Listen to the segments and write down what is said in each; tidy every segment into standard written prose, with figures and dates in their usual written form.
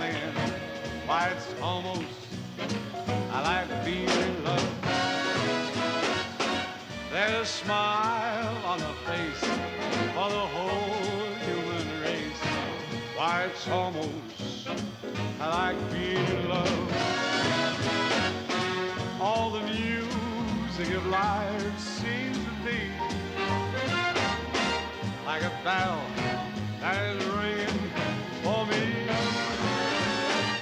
singing, why it's almost I like being in love. There's a smile on the face for the whole human race. Why it's almost I like being in love. All the music of life seems to be like a bell that is ringing for me.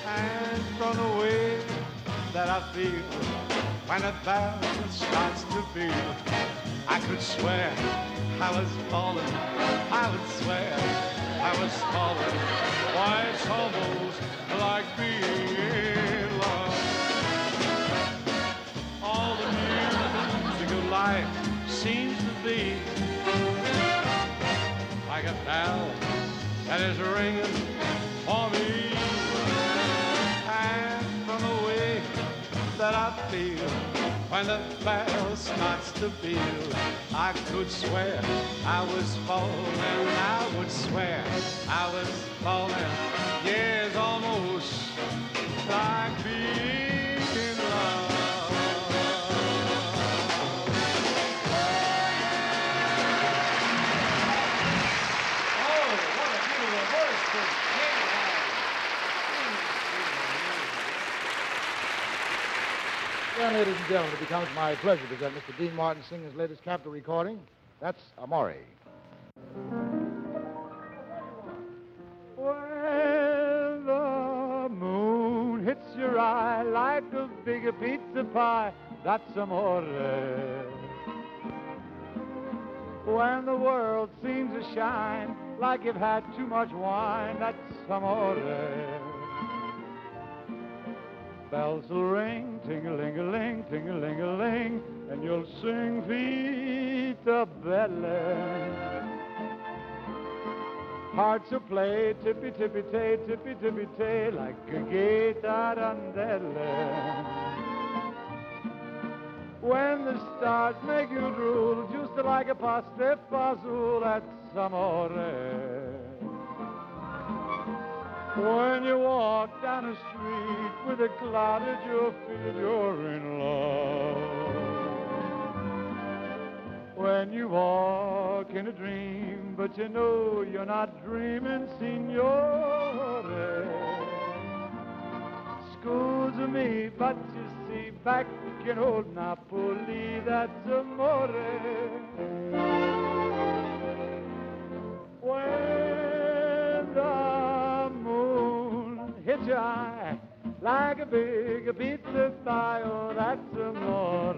And from the way that I feel when a bell starts to peal, I could swear I was falling, I would swear I was falling. Why it's almost like being in love. All the music of life seems to be like a bell that is ringing for me. And from the way that I feel when the bell starts to peal, I could swear I was falling, I would swear I was falling. Yes, almost like being in love. Oh, what a beautiful voice to sing. Well, ladies and gentlemen, it becomes my pleasure to present Mr. Dean Martin singing his latest Capitol recording. That's Amore. When the moon hits your eye like a big pizza pie, that's Amore. When the world seems to shine like you've had too much wine, that's Amore. Bells will ring, ting-a-ling-a-ling, ting-a-ling-a-ling, and you'll sing Vita Bella. Hearts will play tippy-tippy-tay, tippy-tippy-tay, like a gay tarantella. When the stars make you drool, just like a pasta fazool, that's Amore. When you walk down the street with a cloud at your feet, you're in love. When you walk in a dream, but you know you're not dreaming, signore. Excuse me, but you see, back in old Napoli, that's Amore. When the moon hits your eye like a big pizza pie, oh, that's Amore.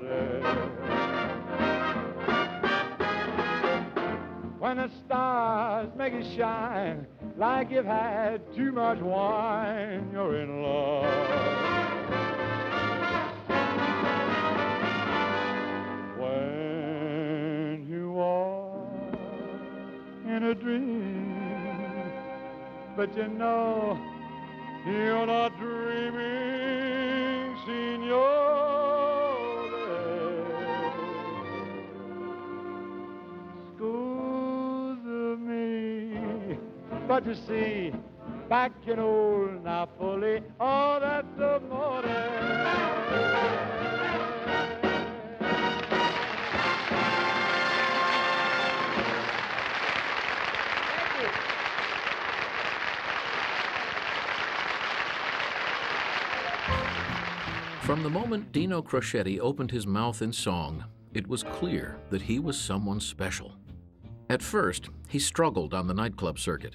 When the stars make you shine like you've had too much wine, you're in love. When you walk in a dream, but you know you're not dreaming, signore. Excuse me, but you see, back in old Napoli, oh, that's Amore. From the moment Dino Crocetti opened his mouth in song, it was clear that he was someone special. At first, he struggled on the nightclub circuit,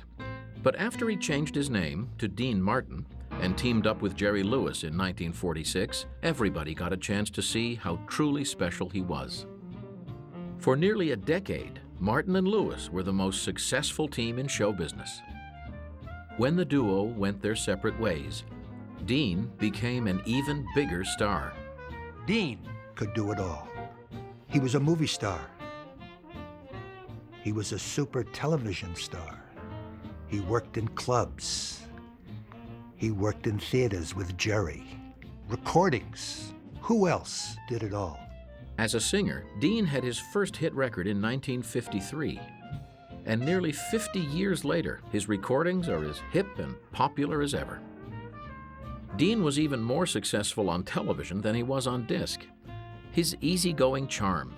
but after he changed his name to Dean Martin and teamed up with Jerry Lewis in 1946, everybody got a chance to see how truly special he was. For nearly a decade, Martin and Lewis were the most successful team in show business. When the duo went their separate ways, Dean became an even bigger star. Dean could do it all. He was a movie star. He was a super television star. He worked in clubs. He worked in theaters with Jerry. Recordings. Who else did it all? As a singer, Dean had his first hit record in 1953. And nearly 50 years later, his recordings are as hip and popular as ever. Dean was even more successful on television than he was on disc. His easygoing charm,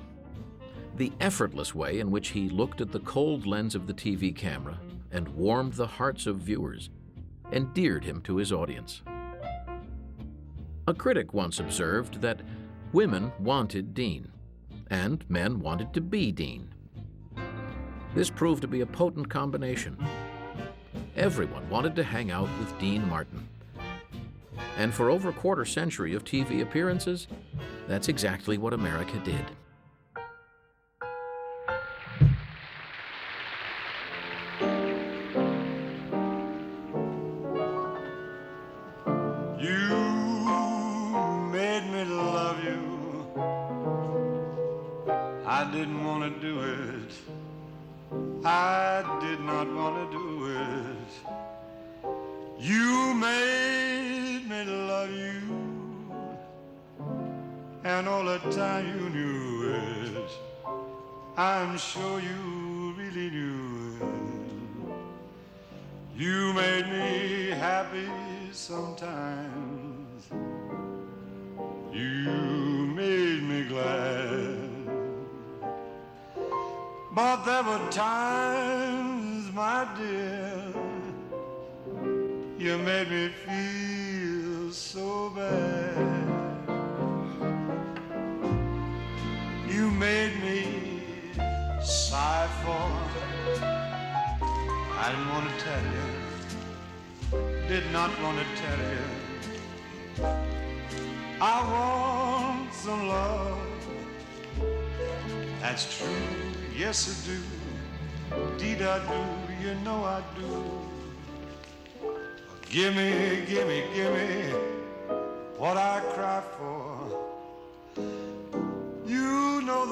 the effortless way in which he looked at the cold lens of the TV camera and warmed the hearts of viewers, endeared him to his audience. A critic once observed that women wanted Dean, and men wanted to be Dean. This proved to be a potent combination. Everyone wanted to hang out with Dean Martin. And for over a quarter century of TV appearances, that's exactly what America did. I didn't want to do it. I did not want to do it. You made me love you, and all the time you knew it. I'm sure you really knew it. You made me happy sometimes. You made me glad. But there were times, my dear, you made me feel so bad. You made me sigh for. I didn't want to tell you, did not want to tell you. I want some love, that's true. Yes, I do. Indeed, I do. You know I do. Gimme, gimme, gimme what I cry for. You know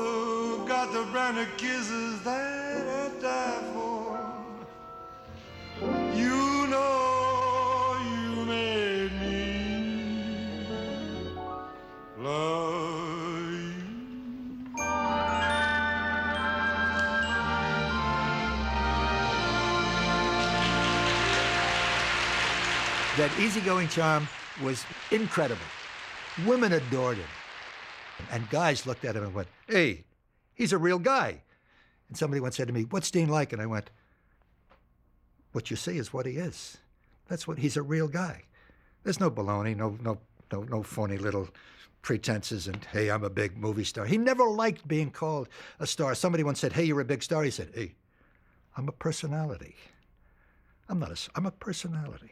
got the brand of kisses that I die for. You know you made me love. That easygoing charm was incredible. Women adored him. And guys looked at him and went, hey, he's a real guy. And somebody once said to me, what's Dean like? And I went, what you see is what he is. That's what, he's a real guy. There's no baloney, no phony little pretenses and, hey, I'm a big movie star. He never liked being called a star. Somebody once said, hey, you're a big star. He said, hey, I'm a personality. I'm a personality.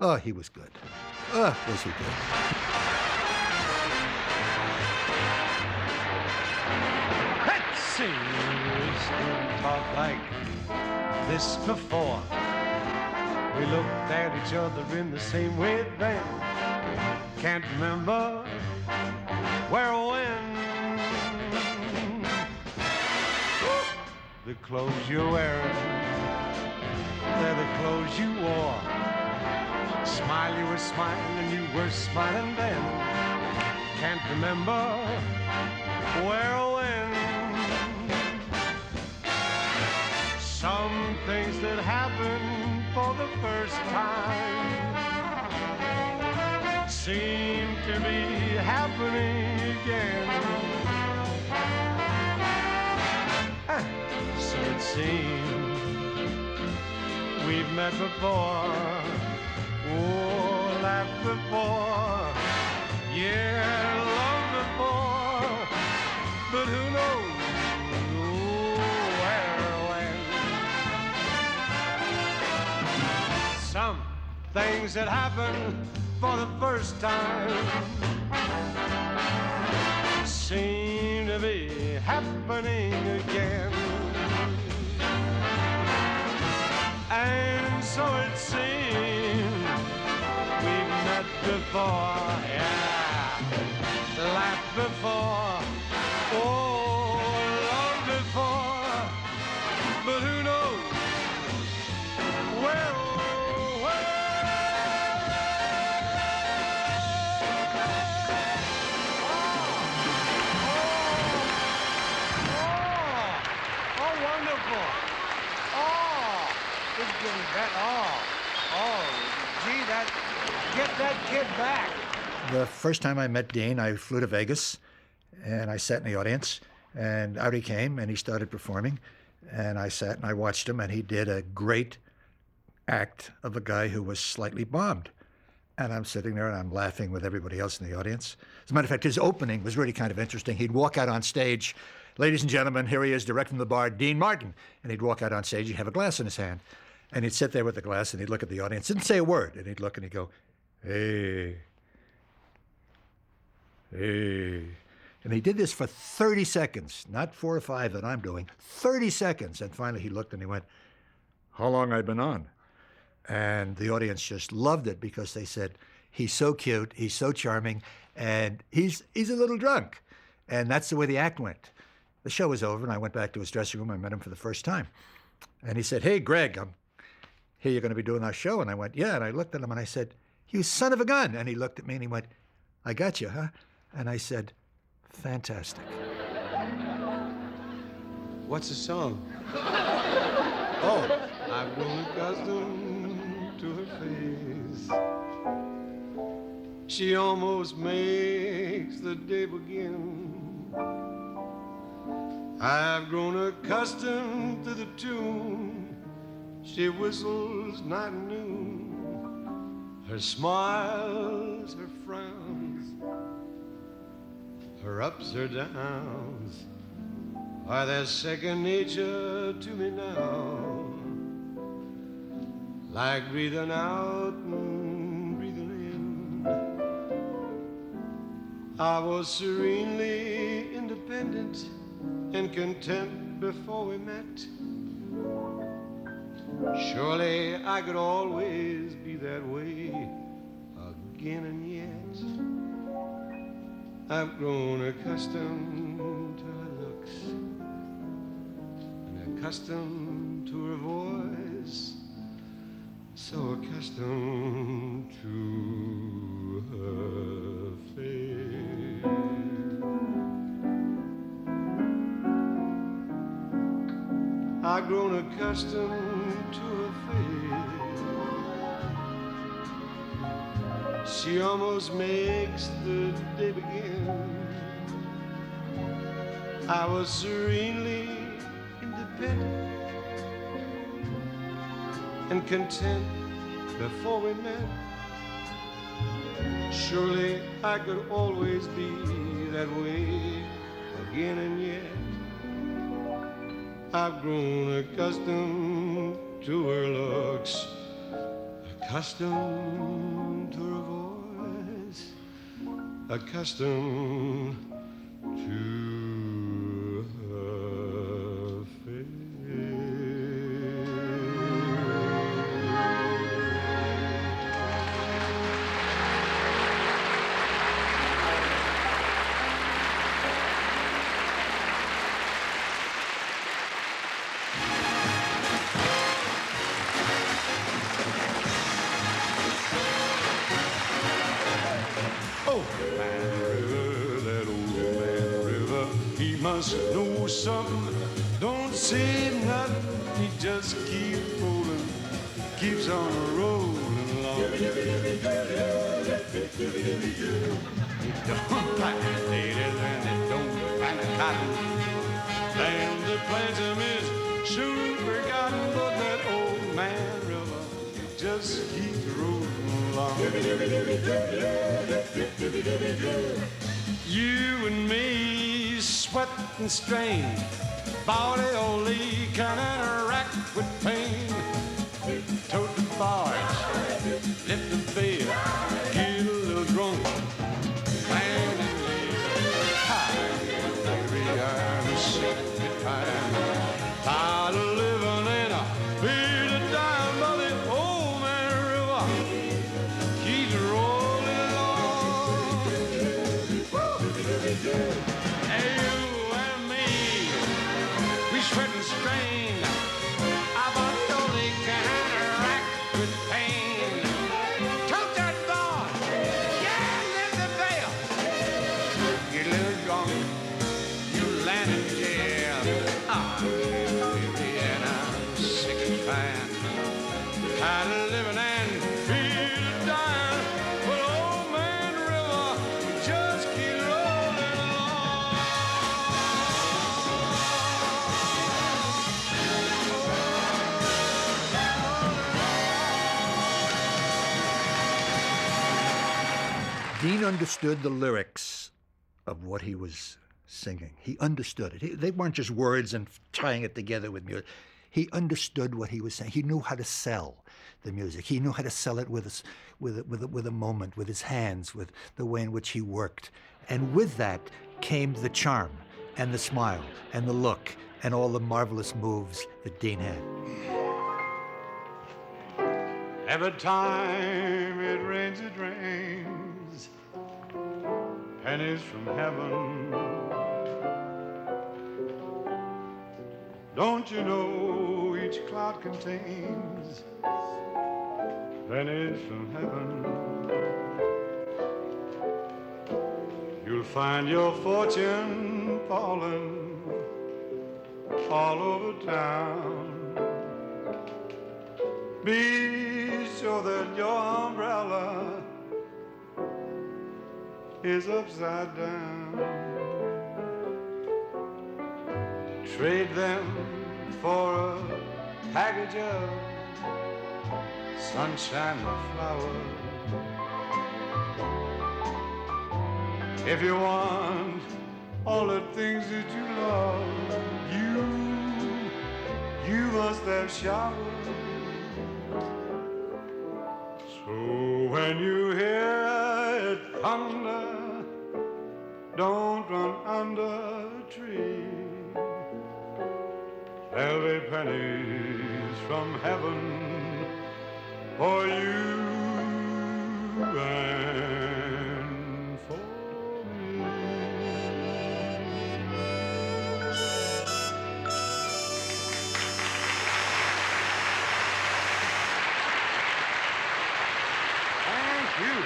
Oh, he was good. Oh, was he good. Let's see, we didn't talk like this before. We looked at each other in the same way then. Can't remember where or when. The clothes you're wearing, they're the clothes you wore. Smile, you were smiling, you were smiling then. Can't remember where or when. Some things that happen for the first time seem to be happening again. So it seems we've met before. Oh, laughed before, yeah, loved before, but who knows where or when. Some things that happen for the first time seem to be happening again. And so it seems we've met before, yeah, laughed before, oh, loved before, but who knows where, oh, wonderful, oh, it's getting better, oh, gee, that kid back. The first time I met Dean, I flew to Vegas, and I sat in the audience, and out he came, and he started performing, and I sat and I watched him, and he did a great act of a guy who was slightly bombed. And I'm sitting there, and I'm laughing with everybody else in the audience. As a matter of fact, his opening was really kind of interesting. He'd walk out on stage, ladies and gentlemen, here he is, direct from the bar, Dean Martin. And he'd walk out on stage, he'd have a glass in his hand. And he'd sit there with the glass, and he'd look at the audience, didn't say a word. And he'd look, and he'd go, hey, hey. And he did this for 30 seconds, not 4 or 5 that I'm doing, 30 seconds. And finally he looked, and he went, how long I been on? And the audience just loved it because they said, he's so cute, he's so charming, and he's a little drunk. And that's the way the act went. The show was over, and I went back to his dressing room. I met him for the first time. And he said, hey, Greg, I'm here, you're going to be doing our show. And I went, yeah. And I looked at him, and I said, you son of a gun. And he looked at me, and he went, I got you, huh? And I said, fantastic. What's the song? Oh, I've grown accustomed to her face. She almost makes the day begin. I've grown accustomed to the tune she whistles night and noon. Her smiles, her frowns, her ups, her downs are their second nature to me now. Like breathing out and breathing in. I was serenely independent and content before we met. Surely I could always be that way again, and yet I've grown accustomed to her looks and accustomed to her voice, so accustomed to her face. I've grown accustomed to her face. She almost makes the day begin. I was serenely independent and content before we met. Surely I could always be that way again, and yet I've grown accustomed to her looks, accustomed to her voice, accustomed to her face. Must know something, don't say nothing, he just keeps rolling, keeps on rolling along. He don't plant potatoes and it don't plant cotton, and the plants of his soon forgotten, but that old man river, he just keeps rolling along. You and me, sweat and strain, body all leak and racked with pain. Tote the bars, lift the bed, get a little drunk, and I'm sick and tired of living in a bed of dime, but the old man river keeps rolling along. Sweat and strain, our body all Dean understood the lyrics of what he was singing. He understood it. They weren't just words and tying it together with music. He understood what he was saying. He knew how to sell the music. He knew how to sell it with a moment, with his hands, with the way in which he worked. And with that came the charm and the smile and the look and all the marvelous moves that Dean had. Every time it rains, pennies from heaven. Don't you know each cloud contains pennies from heaven? You'll find your fortune falling all over town. Be sure that your umbrella is upside down. Trade them for a package of sunshine and flowers. If you want all the things that you love, you must have showers. So when you hear it thunder, don't run under a tree. There'll be pennies from heaven for you and for me. Thank you.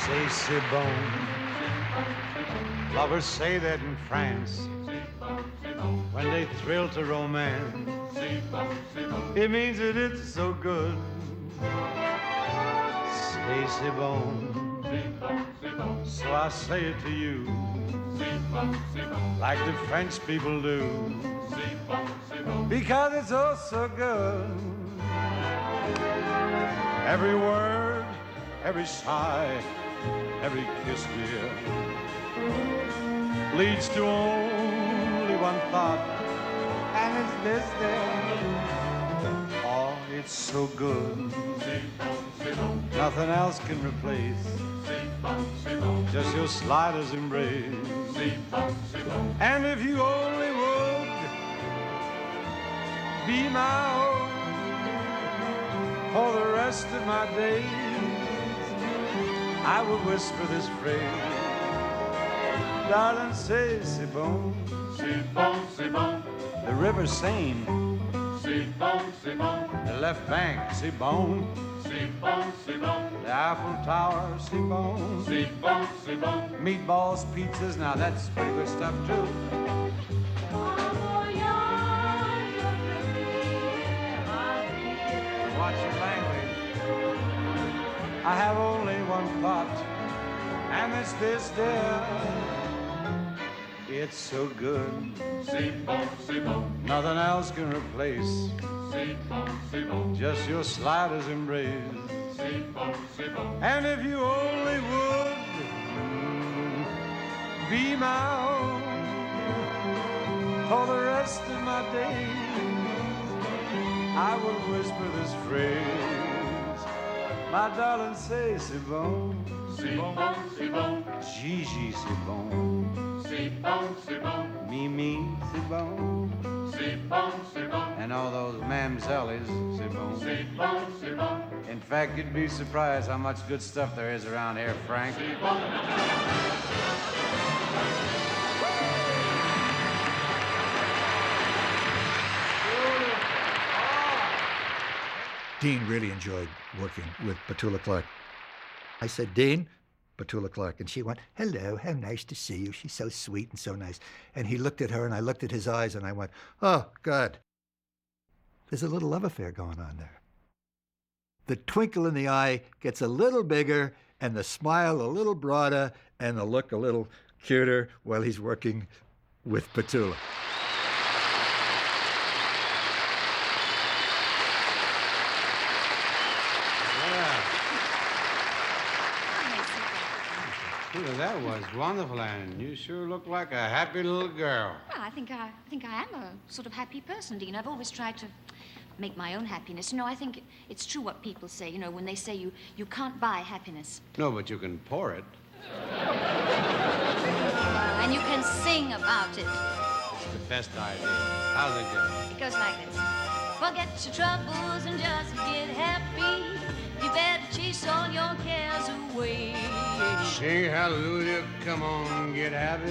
Say, c'est bon. Lovers say that in France when they thrill to romance. It means that it's so good. Say, c'est bon. So I say it to you like the French people do, because it's oh so good. Every word, every sigh, every kiss, dear, leads to only one thought, and it's this, dear. Oh, it's so good. Nothing else can replace just your slightest embrace. And if you only would be my own for the rest of my days, I will whisper this phrase. Darling, say, c'est bon. C'est bon, c'est bon. The river's Seine. C'est bon, c'est bon. The left bank, c'est bon. C'est bon, c'est bon. The Eiffel Tower, c'est bon. C'est bon, c'est bon. Meatballs, pizzas, now that's pretty good stuff too. Watch your language. I have only one thought, and it's this, dear. It's so good. C'est bon, c'est bon. Nothing else can replace. C'est bon, c'est bon. Just your slightest embrace. C'est bon, c'est bon. And if you only would be my own for the rest of my days, I will whisper this phrase. My darling, say, c'est bon. C'est bon, c'est bon. Gigi, c'est bon. C'est bon, c'est bon. Mimi, c'est bon. C'est bon, c'est bon. And all those mamsellies, c'est bon. C'est bon, c'est bon. In fact, you'd be surprised how much good stuff there is around here, Frank. C'est bon. Dean really enjoyed working with Petula Clark. I said, Dean, Petula Clark. And she went, hello, how nice to see you. She's so sweet and so nice. And he looked at her, and I looked at his eyes, and I went, oh, God. There's a little love affair going on there. The twinkle in the eye gets a little bigger, and the smile a little broader, and the look a little cuter while he's working with Petula. Well, that was wonderful, and you sure look like a happy little girl. Well, I think I am a sort of happy person, Dean. I've always tried to make my own happiness. You know, I think it's true what people say, you know, when they say you can't buy happiness. No, but you can pour it. And you can sing about it. It's the best idea. How's it go? It goes like this. Forget your troubles and just get happy. You better chase all your cares away. Sing hallelujah, come on, get happy.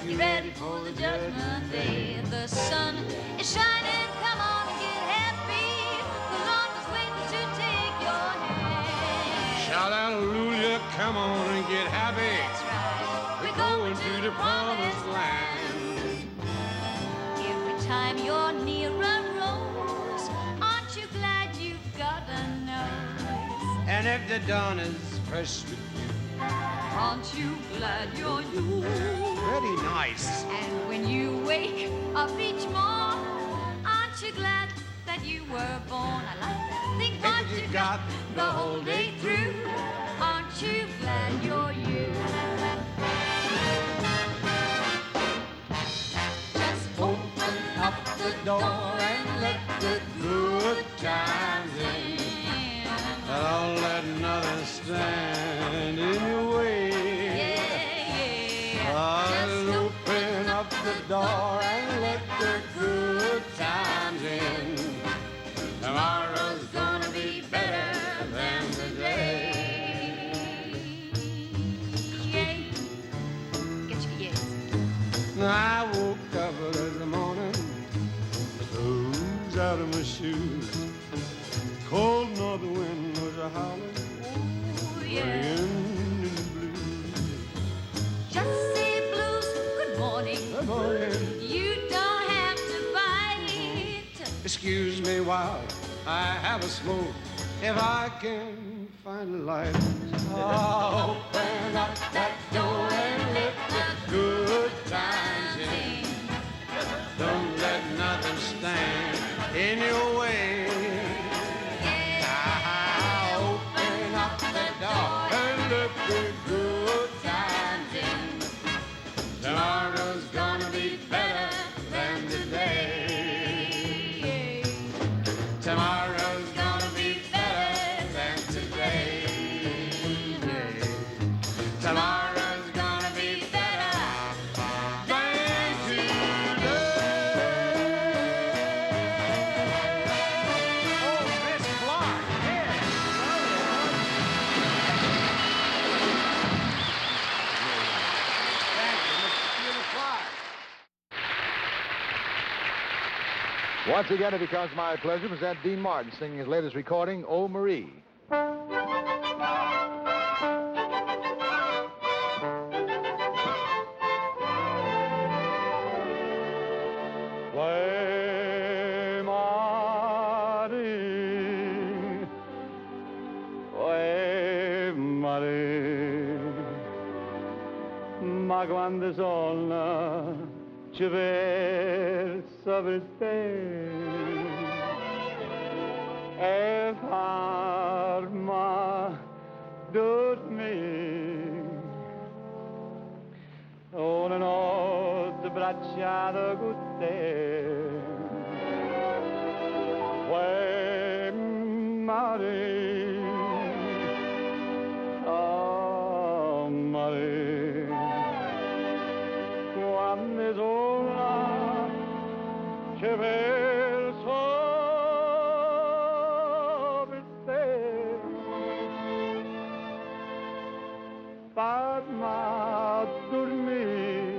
Get ready for the judgment day. The sun is shining, come on and get happy. The Lord was waiting to take your hand. Shout hallelujah, come on and get happy. That's right. We're going to the promised land. Every time you're near a rose, aren't you glad you've got a nose? And if the dawn is fresh with you, Aren't you glad you're you? very nice. And when you wake up each morn, aren't you glad that you were born? I like that. Think what you got the whole day through. Aren't you glad you're you? Just open up the door and let the Good times in. Don't let nothing stand in your way. I'll open up the door and let the good times in. Tomorrow's gonna be better than today. Get your yes. I woke up this morning, clothes out of my shoes. Cold north wind was a howling, Oh, yeah. rain in the blues. Just say blues, good morning. Good morning. You don't have to fight. Excuse me while I have a smoke, if I can find a light. I'll open up that door and let the good times in. Don't let nothing stand in your way. I'll open up the door and let the good times in. Tomorrow's gonna be better than today. Tomorrow's gonna be better than today. Tomorrow's gonna be better than today. Oh, Miss Clark, here. Thank you, Miss Clark. Once again, it becomes my pleasure to present Dean Martin singing his latest recording, Oh Marie. Uè, Marie, uè, Marie, ma quando sono ci versa per te e farma dormire una notte bracciata con te. Uè, Marie, oh Marie, quando sola ci verso per te, farma dormire.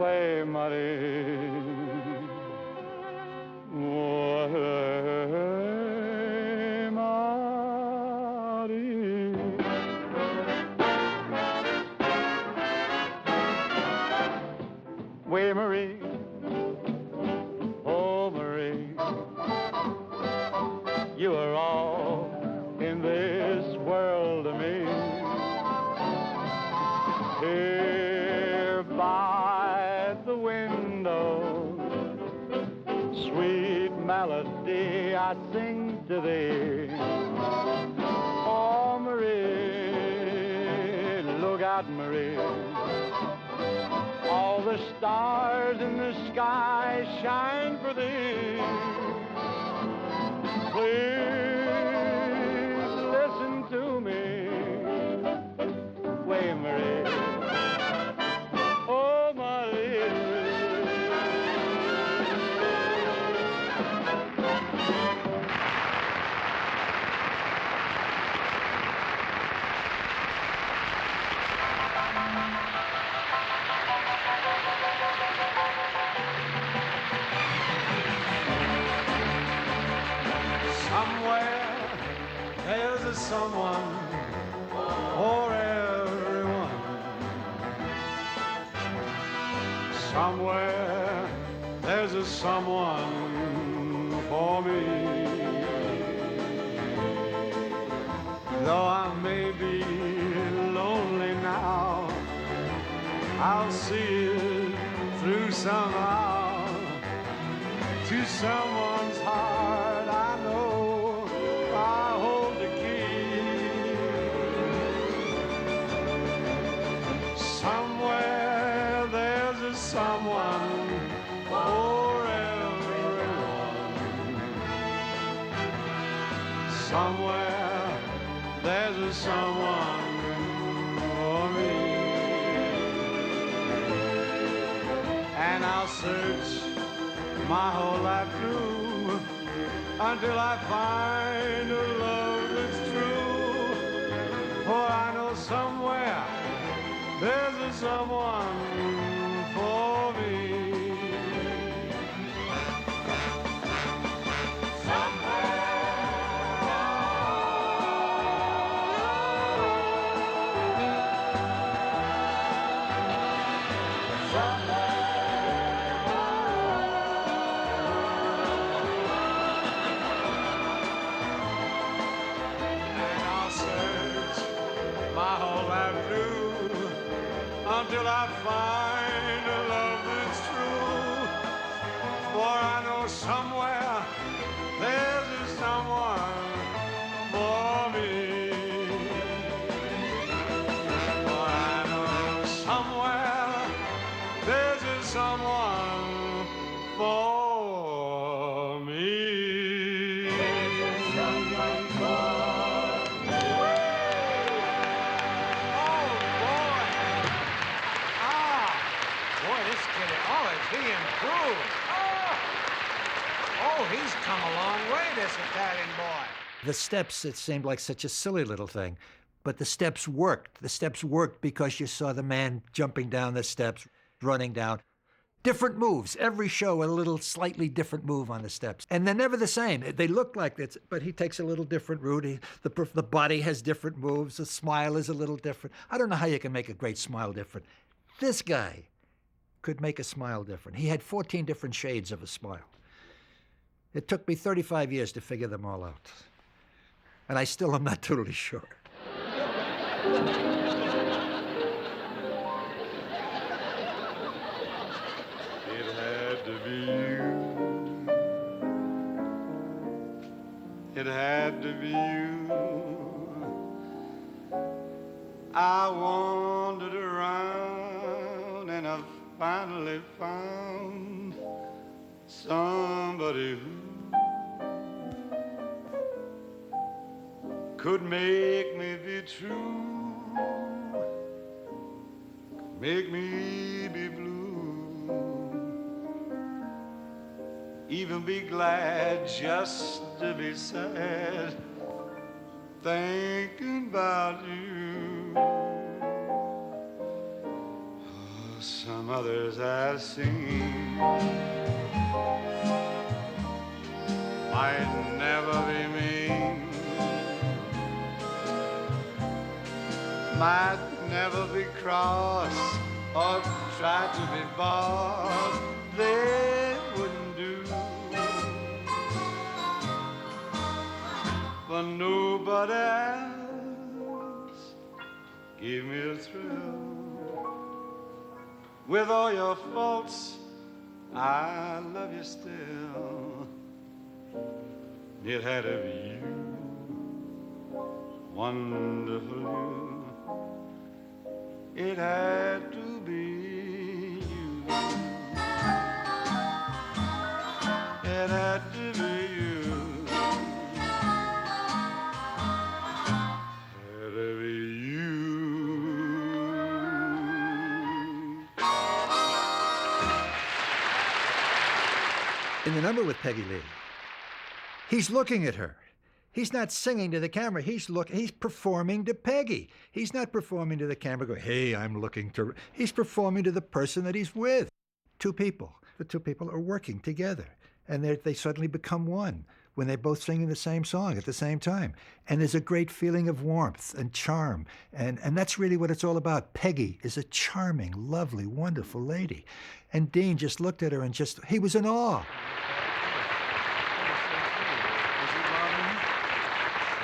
Uè, Marie, uè, Marie. Uè, Marie, oh Marie, you are all in this world to me. Here by the window, sweet melody I sing to thee. Oh Marie, the stars in the sky shine for thee. Please listen to me. Wait, Marie. Oh, Marie. Somewhere there's a someone for everyone. Somewhere there's a someone for me. Though I may be lonely now, I'll see it through somehow. To someone's heart I know I hold the key. Somewhere there's a someone for everyone. Somewhere there's a someone for me. And I'll search my whole life through until I find a love that's true. For I know somewhere there's a someone for me. Until I find a love that's true. For I know somewhere there's a someone for me. For I know somewhere there's a someone for me. He improved. Oh, he's come a long way, this Italian boy. The steps, it seemed like such a silly little thing, but the steps worked. The steps worked because you saw the man jumping down the steps, running down. Different moves. Every show, a little slightly different move on the steps. And they're never the same. They look like this, but he takes a little different route. The body has different moves. The smile is a little different. I don't know how you can make a great smile different. This guy could make a smile different. He had 14 different shades of a smile. It took me 35 years to figure them all out. And I still am not totally sure. It had to be you. It had to be you. I wandered around and I finally found somebody who could make me be true, make me be blue, even be glad just to be sad, thinking about you. Oh, some others I've seen might never be mean, might never be cross or try to be boss. They wouldn't do, but nobody else give me a thrill. With all your faults, I love you still. It had to be you, wonderful you. It had to be you. In the number with Peggy Lee, he's looking at her. He's not singing to the camera. He's performing to Peggy. He's not performing to the camera going, hey, I'm looking to... He's performing to the person that he's with. Two people. The two people are working together. And they suddenly become one when they're both singing the same song at the same time. And there's a great feeling of warmth and charm. And that's really what it's all about. Peggy is a charming, lovely, wonderful lady. And Dean just looked at her and he was in awe.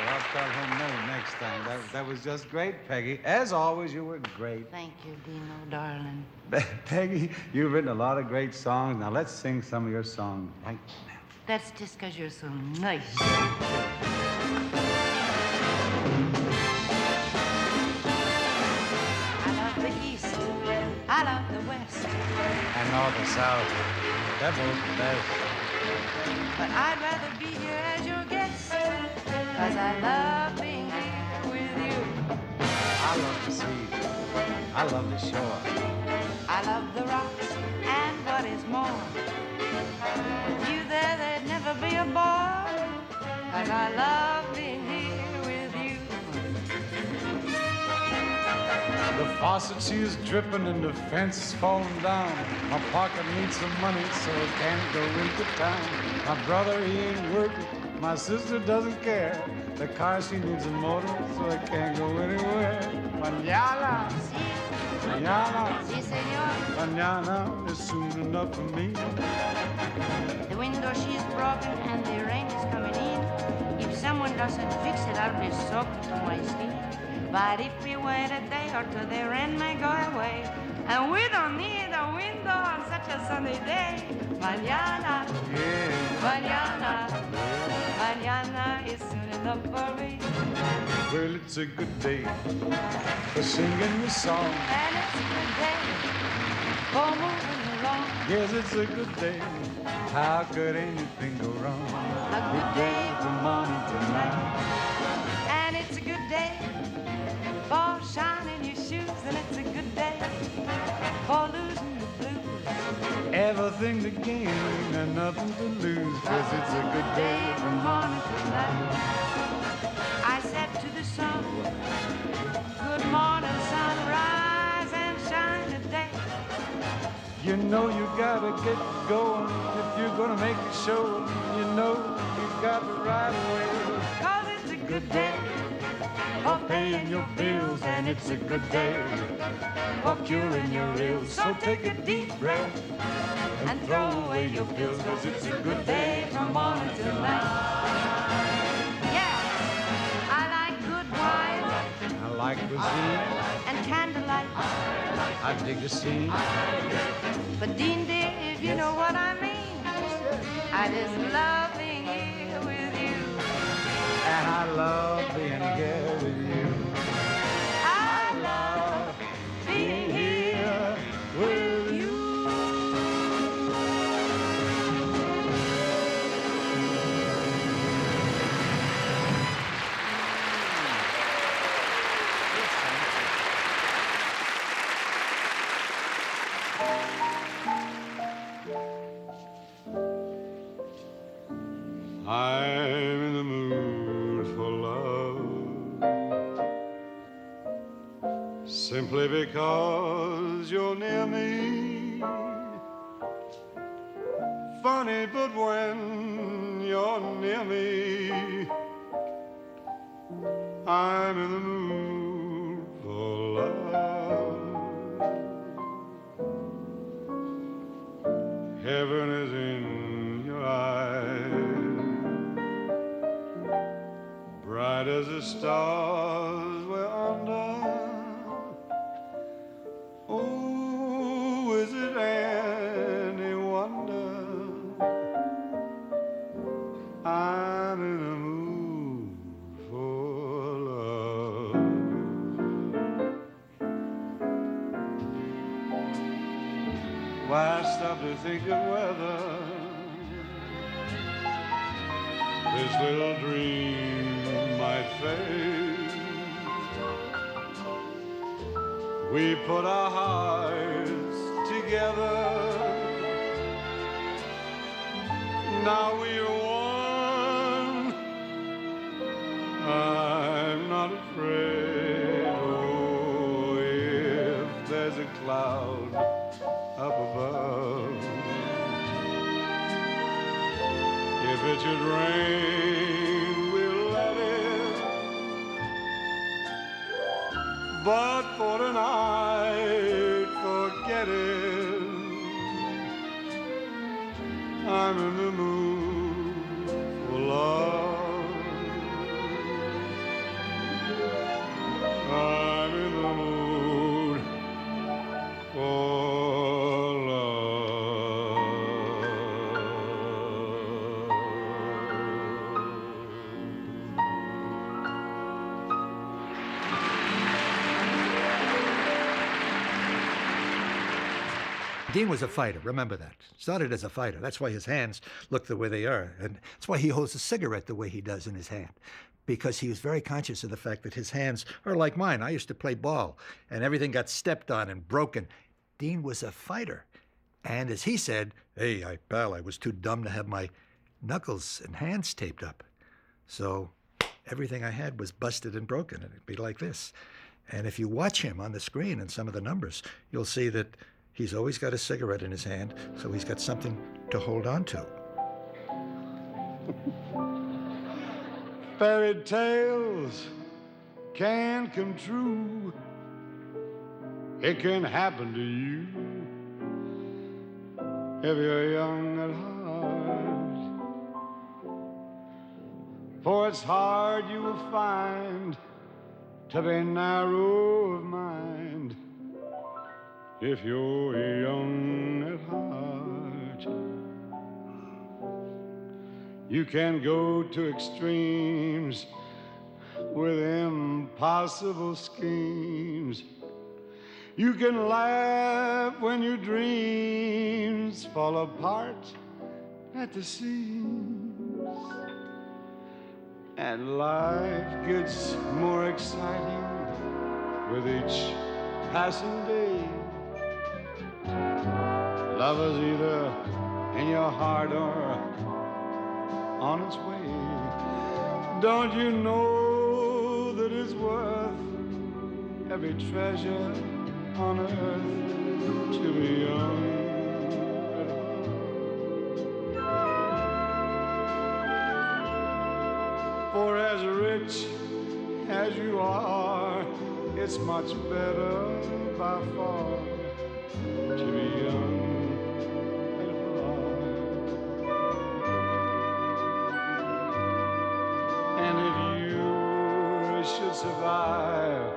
I'll tell him no next time. That was just great, Peggy. As always, you were great. Thank you, Dino, darling. Peggy, you've written a lot of great songs. Now let's sing some of your songs right now. That's just 'cause you're so nice. I love the East. I love the West. And North and South. They're both the best. But I'd rather be here as your guest, 'cause I love being here with you. I love the sea. I love the shore. I love the rocks and what is more. With you there'd never be a bore, 'cause I love being here with you. The faucet, she is dripping and the fence is falling down. My pocket needs some money, so I can't go into town. My brother, he ain't working. My sister doesn't care. The car, she needs a motor, so I can't go anywhere. Mañana, mañana, Si, senor. mañana is soon enough for me. The window, she's broken and the rain is coming in. If someone doesn't fix it, I'll be soaked to my skin. But if we wait a day or two, the rain may go away. And we don't need a window on such a sunny day. Mañana, Yeah. mañana, mañana is soon enough for me. Well, it's a good day for singing the song. And it's a good day for moving along. Yes, it's a good day. How could anything go wrong? A good day From morning to night. and it's a good day for shining your shoes. And it's a good day for losing the blues. Everything to gain and nothing to lose. Cause it's a good day From morning to night, I said to the sun, good morning, sun, rise and shine today. You know you gotta get going if you're gonna make a show. You know you got to ride away. 'Cause it's a good day for paying your bills. And it's a good day for curing your ills. So take a deep breath and throw away your pills. 'Cause it's a good day from morning till night. Yeah, I like good wine I like cuisine. and candlelight. I dig the scene. But Dean dear, if you know what I mean, I just love being here with you. And I love being here with you. I love being here with you. I'm in the mood for love, simply because you're near me. Funny, but when you're near me, I'm in the mood for love. Heaven is in your eyes, bright as the stars we're under. Oh, is it any wonder I'm in the mood for love? Why stop to think of whether this little dream might fade? We put our hearts together Now we're one. I'm not afraid. Oh, if there's a cloud up above, if it should rain, we'll let it. But for tonight, forget it. I'm in the mood for love. I'm in the mood for love. Dean was a fighter, remember that. Started as a fighter. That's why his hands look the way they are. And that's why he holds a cigarette the way he does in his hand. Because he was very conscious of the fact that his hands are like mine. I used to play ball, and everything got stepped on and broken. Dean was a fighter. And as he said, hey, pal, I was too dumb to have my knuckles and hands taped up. So everything I had was busted and broken, and it'd be like this. And if you watch him on the screen and some of the numbers, you'll see that he's always got a cigarette in his hand, so he's got something to hold on to. Fairy tales can come true. It can happen to you if you're young at heart. For it's hard you will find to be narrow of mind if you're young at heart. You can go to extremes with impossible schemes. You can laugh when your dreams fall apart at the seams. And life gets more exciting with each passing day. Love is either in your heart or on its way. Don't you know that it's worth every treasure on earth to be young at heart? For as rich as you are, it's much better by far to be young at heart. And if you should survive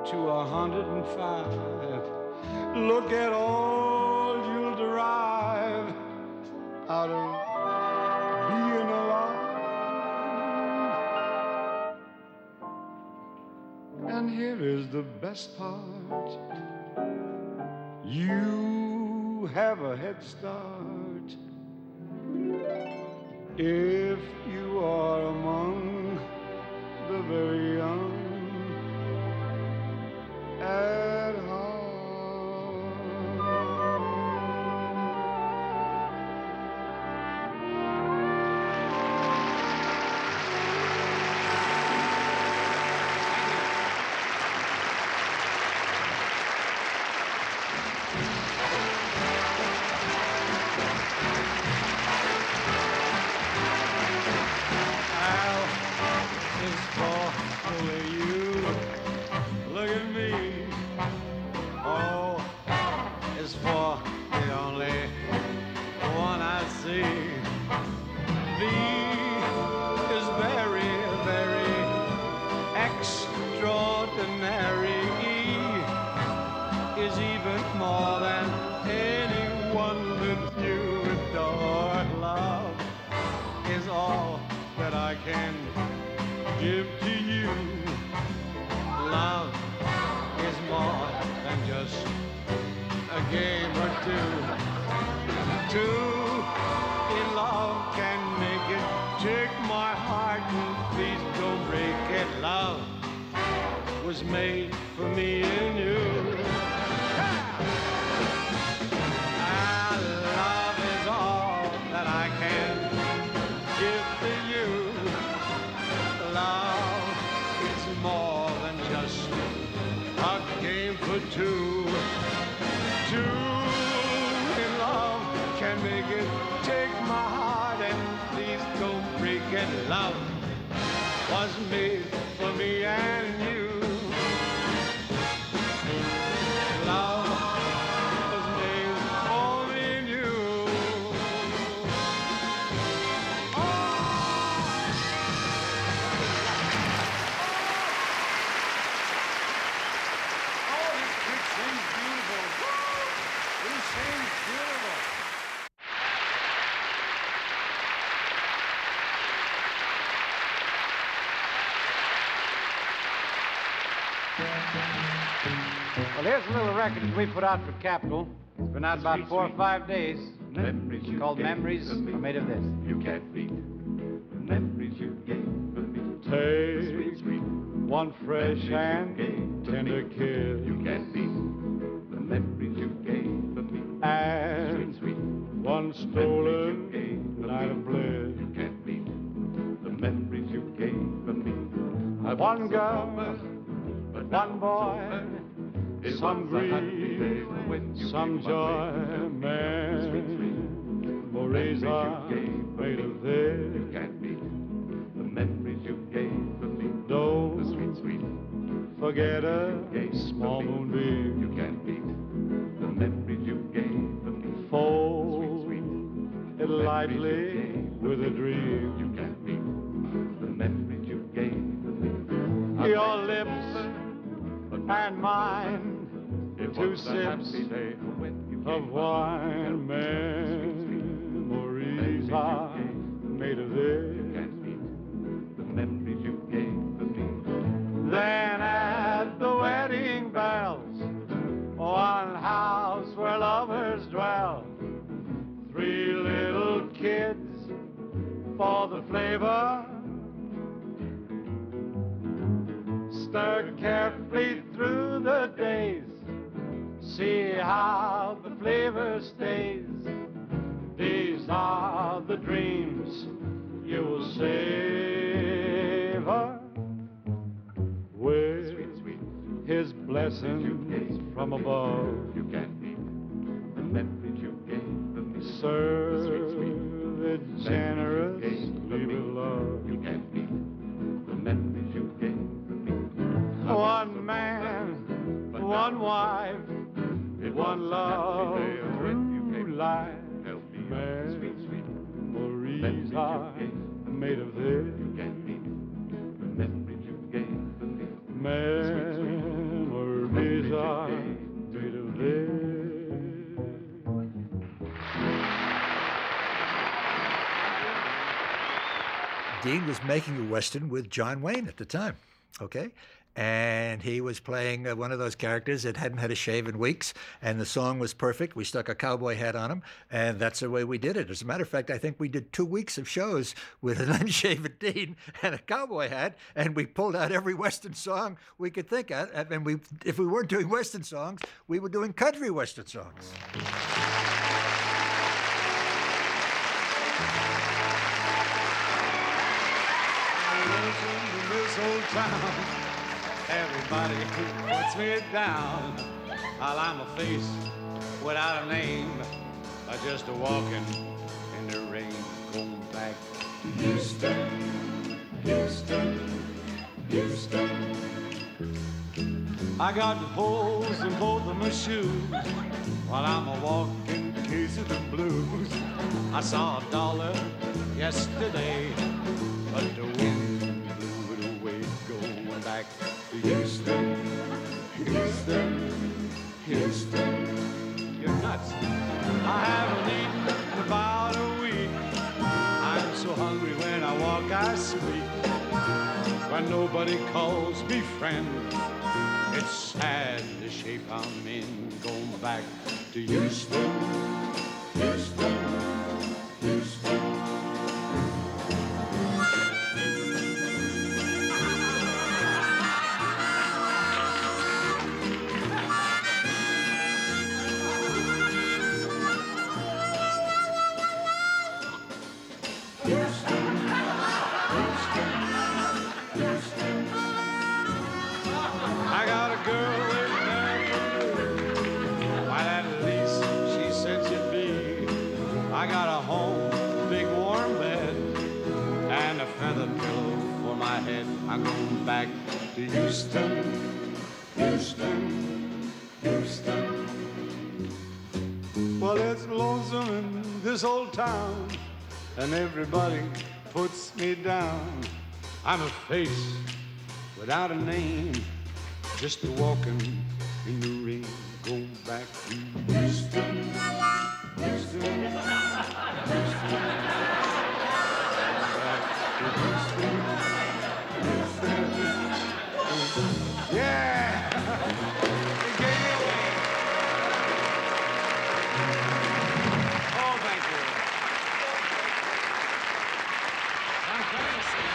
to 105, look at all you'll derive out of being alive. And here is the best part. You have a head start if you are among the very young at heart. Was made for me and you. Love is all when love was made for me and you. Love was made for me and you. Oh, this kid sings beautiful. Woo! He sings beautiful. Well, here's a little record that we put out for Capitol. It's been out about 4 or 5 days. It's called Memories Are Made of This. You can't beat the memories you gave me. Take one fresh and tender kiss. You can't beat the memories you gave me. And Sweet, one stolen night of bliss. you can't beat the memories you gave me. One girl, but one boy, it some was a happy day grief, when you some gave joy, the memories are made of this. You can't beat the memories you gave me. Don't The sweet, forget a gave small me. moonbeam. You can't beat the memories you gave me. Fold it lightly gave with a dream. You can't beat the memories you gave me. Your lips and mine, It two was a happy sips day when you of gave wine. me. Memories are made of You this. can't beat the memories you gave me. Then at the wedding bells, one house where lovers dwell, 3 little kids for the flavor. Stir carefully through the days, see how the flavor stays. These are the dreams you will savor with his blessings from above. You can't beat the memories you gave me. Serve it generously with love. You can't beat the memories you gave me. One man, one wife, It was one a love happy day when you through gave life. Help me, Memories are made of this. You can't beat the memories you gave me. Memories are made of this. Dean was making a Western with John Wayne at the time, okay? And he was playing one of those characters that hadn't had a shave in weeks, and the song was perfect. We stuck a cowboy hat on him, and that's the way we did it. As a matter of fact, I think we did 2 weeks of shows with an unshaven Dean and a cowboy hat, and we pulled out every Western song we could think of. And if we weren't doing Western songs, we were doing country Western songs. In this old town, everybody puts me down. While I'm a face without a name, I just a walking in the rain, going back to Houston, Houston, Houston. I got the holes in both of my shoes while I'm a walking case of the blues. I saw $1 yesterday, but the wind blew it away, going back to Houston, Houston, Houston. You're nuts. I haven't eaten in about a week. I'm so hungry when I walk, I speak. When nobody calls me friend, it's sad the shape I'm in, going back to Houston, Houston, Houston. I got a girl waiting there for me. Why, at least she I'm going back to Houston, Houston, Houston. Well, it's lonesome in this old town, and everybody puts me down. I'm a face without a name, just a walking in the rain. Going back to Houston, Houston, Houston. Back to Houston, Houston. Yeah! It gave me away. Oh, thank you. I'm Garrison.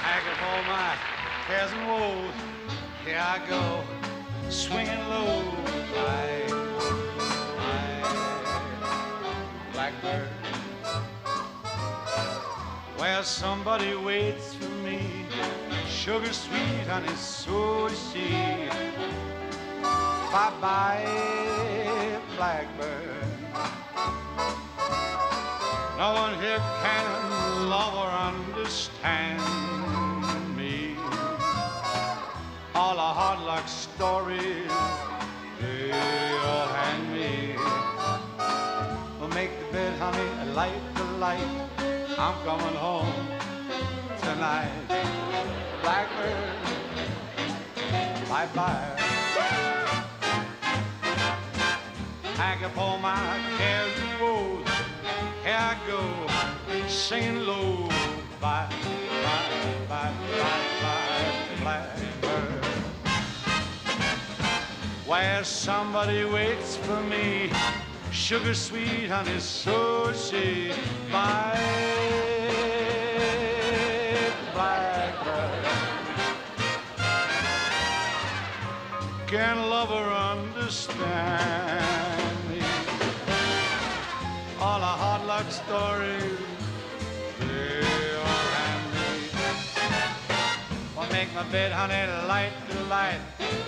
Pack up all my cares and woes. Here I go, swinging low. Blackbird, where somebody waits for me. Sugar sweet, honey, so is she. Bye-bye, blackbird. No one here can love or understand me. All the hard luck stories they all hand me. Well, make the bed, honey, light the light. I'm coming home tonight. Blackbird, bye-bye. Pack up all my cares and woes. Here I go, singing low. Bye, bye, bye, bye, bye, blackbird. Where somebody waits for me. Sugar sweet, honey, so is she. Bye, blackbird. Can love or understand me? All the hard luck stories they all hand me. Well, make my bed, honey, light the light.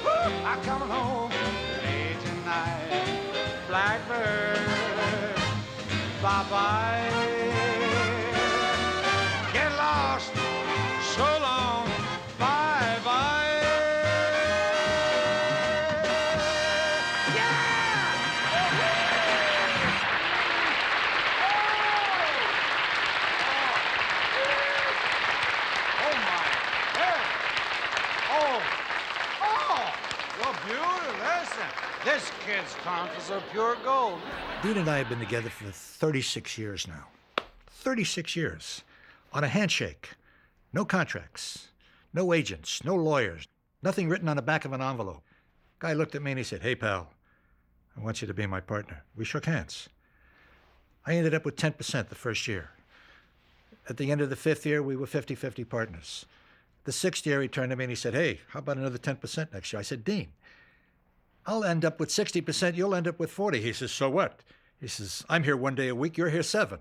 Woo! I'm coming home late tonight. Blackbird, bye-bye. Get lost, so long, bye-bye. This kid's conch are pure gold. Dean and I have been together for 36 years now. 36 years. On a handshake. No contracts. No agents. No lawyers. Nothing written on the back of an envelope. Guy looked at me and he said, "Hey, pal, I want you to be my partner." We shook hands. I ended up with 10% the first year. At the end of the 5th year, we were 50-50 partners. The 6th year, he turned to me and he said, "Hey, how about another 10% next year?" I said, "Dean, I'll end up with 60%, you'll end up with 40. He says, "So what?" He says, "I'm here 1 day a week, you're here 7.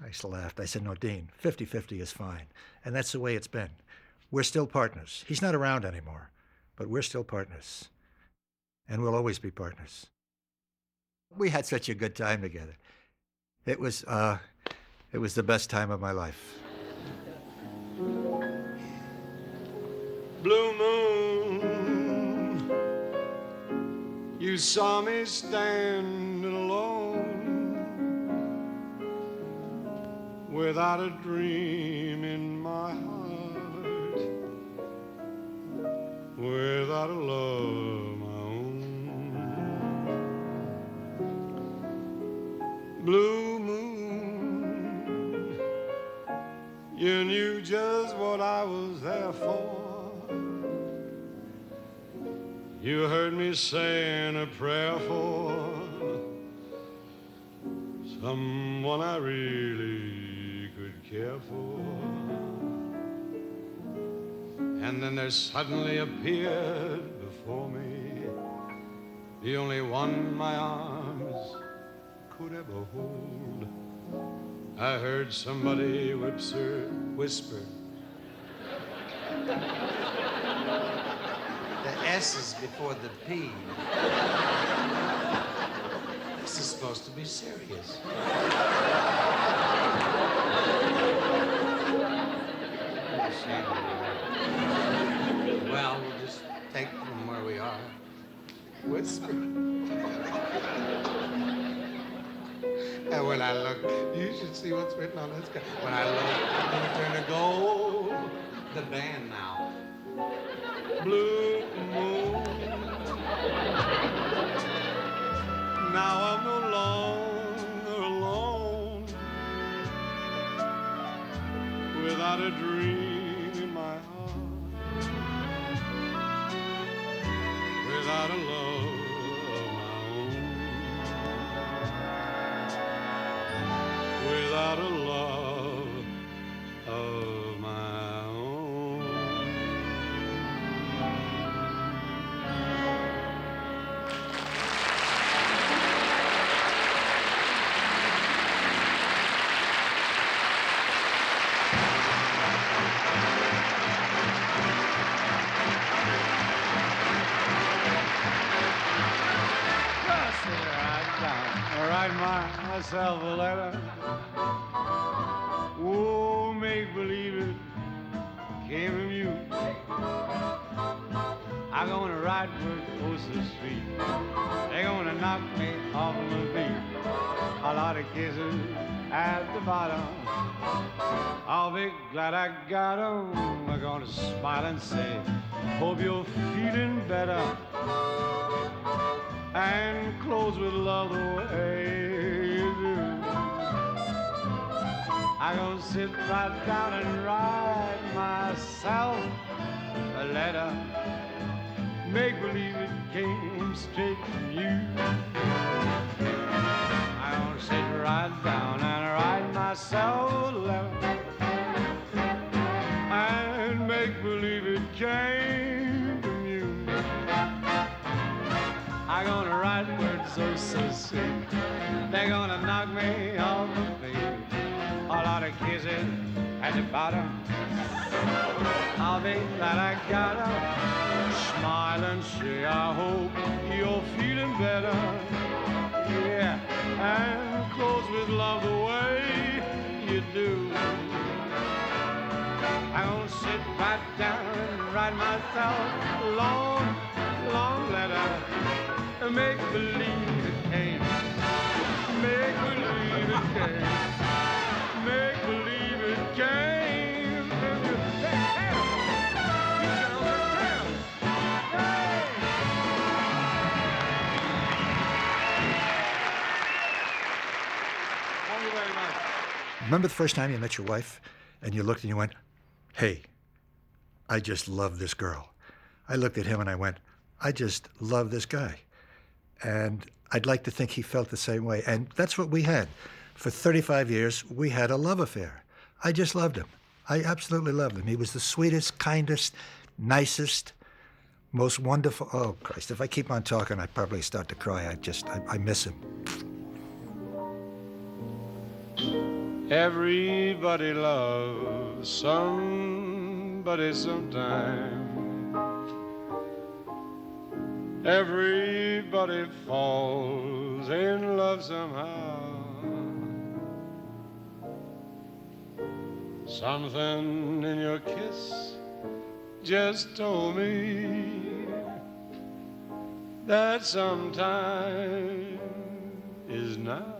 I just laughed. I said, "No, Dean, 50-50 is fine." And that's the way it's been. We're still partners. He's not around anymore, but we're still partners. And we'll always be partners. We had such a good time together. It was the best time of my life. Blue moon, you saw me standing alone, without a dream in my heart, without a love of my own. Blue moon, you knew just what I was there for. You heard me saying a prayer for someone I really could care for. And then there suddenly appeared before me the only one my arms could ever hold. I heard somebody whisper, the S is before the P. This is supposed to be serious. Well, we'll just take it from where we are. Whisper. And when I look, you should see what's written on this guy. When I look, I'm gonna turn to gold. The band now. Blue moon. Now I'm no longer alone. Without a dream in my heart. Without a love of my own. Without a love of my own. Just right down, write myself a letter. Oh, make believe it came from you. I'm gonna ride words oh so sweet. They're gonna knock me off my feet. A lot of kisses at the bottom. I'll be glad I got 'em. I'm gonna smile and say, hope you're feeling better. And close with love the way you do. I'm gonna sit right down and write myself a letter. Make believe it came straight from you. I'm gonna sit right down and write myself a letter. And make believe it came from you. I'm gonna write words so sweet. They're gonna knock me off my feet. A lot of kisses at the bottom. I'll be glad I got 'em. Smile and say I hope you're feeling better. Yeah, and close with love the way you do. I'm gonna sit right down and write myself a long, long letter. Make believe it came. Make believe it came. Make believe it came from you. Hey, hey, you girls are damn. Hey. Thank you very much. Remember the first time you met your wife and you looked and you went, hey, I just love this girl. I looked at him and I went, I just love this guy. And I'd like to think he felt the same way. And that's what we had. For 35 years, we had a love affair. I just loved him. I absolutely loved him. He was the sweetest, kindest, nicest, most wonderful. Oh, Christ, if I keep on talking, I probably start to cry. I miss him. Everybody loves somebody sometime. Everybody falls in love somehow. Something in your kiss just told me that sometime is now.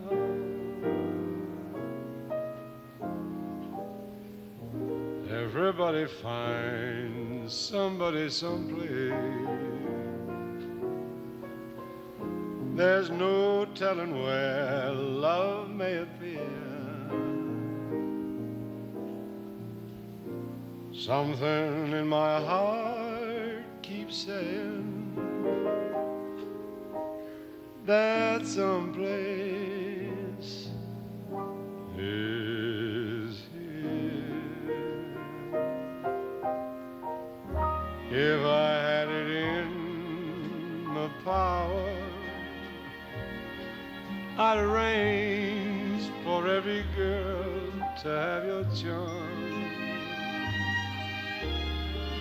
Everybody finds somebody someplace. There's no telling where love may appear. Something in my heart keeps saying that someplace is here. If I had it in my power, I'd arrange for every girl to have your charm.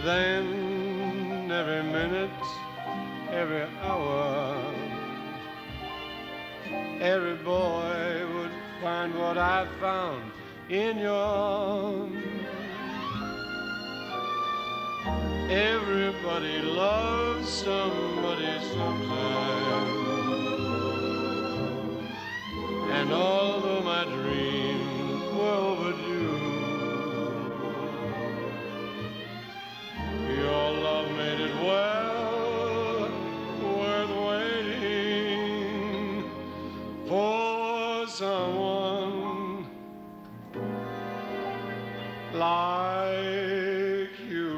Then every minute, every hour, every boy would find what I found in your arms. Everybody loves somebody sometime. And although my dreams were overdue, your love made it well worth waiting for someone like you.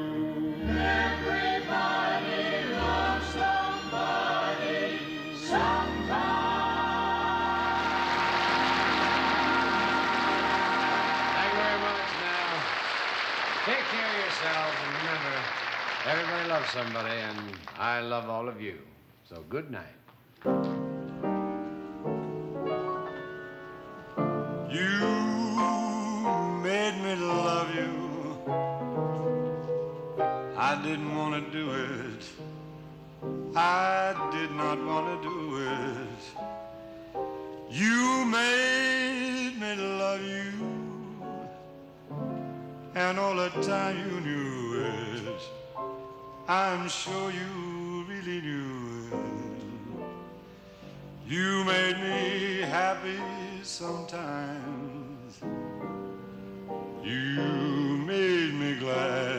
Everybody loves somebody sometime. Thank you very much now. Take care of yourselves and remember, everybody loves somebody, and I love all of you. So good night. You made me love you. I didn't want to do it. I did not want to do it. You made me love you, and all the time you knew it. I'm sure you really knew it. You made me happy sometimes. You made me glad.